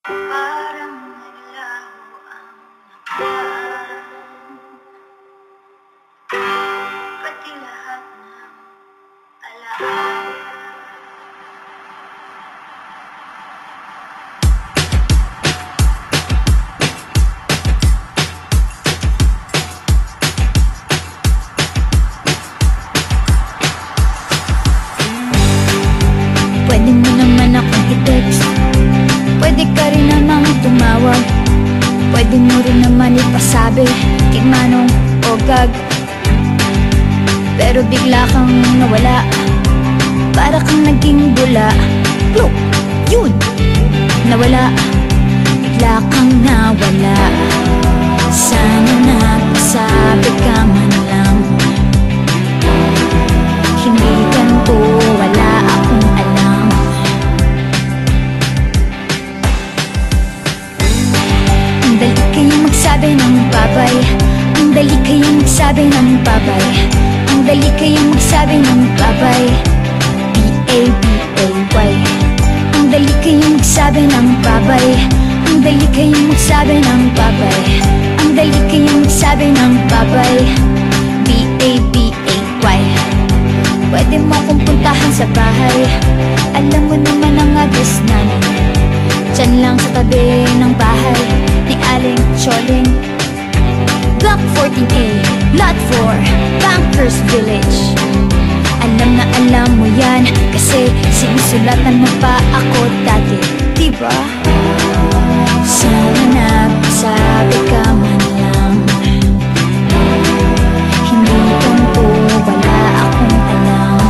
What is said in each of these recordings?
Parang naglaho ang nakaraan, pati lahat ng alaala. Pwede mo naman akong i-text, pwede ka rin namang tumawag, pwede mo rin naman ipasabi kay Manong o Gag. Pero bigla kang nawala, para kang naging bula. Pluk! Yun! Nawala, bigla kang nawala. Sana napasabi ka man lang, hindi ganito, wala akong alam. Ang dali kayang magsabi ng babay, ang dali kayang magsabi ng babay, ang dali kayang magsabi ng babay. B-A-B-A-Y. Ang dali kayang magsabi ng babay, ang dali kayang magsabi ng babay, ang dali kayang magsabi ng babay. B-A-B-A-Y. Pwede mo akong puntahan sa bahay, alam mo naman ang address namin, dyan lang sa tabi ng bahay ni Aling Choling. Block 14A, Lot 4, Bankers Village. Alam na alam mo yan, kasi sinusulatan mo pa ako dati, diba? Sana napasabi ka man lang, hindi ganito, wala akong alam.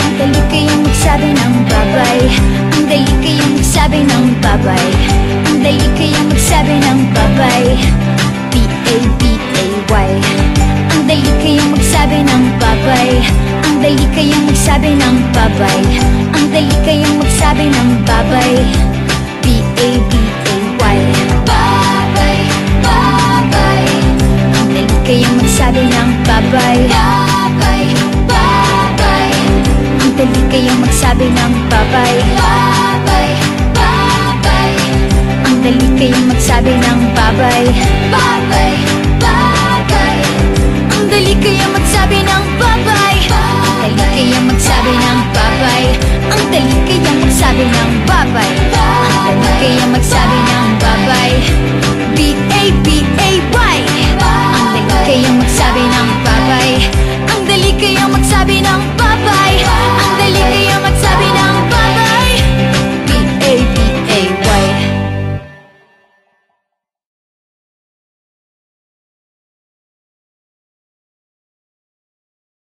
Ang dali kayang magsabi ng babay, ang dali kayang magsabi ng babay, ang dali kayang magsabi ng babay. B-A-B-A-Y. Ang dali kayang magsabi ng babay, ang dali kayang magsabi ng babay, ang dali kayang magsabi ng babay. B-A-B-A-Y. Babay, babay. Ang dali kayang magsabi ng babay. Babay, babay. Ang dali kayang magsabi ng babay. Babay, babay. Ang dali kayang magsabi ng babay. Babay, babay.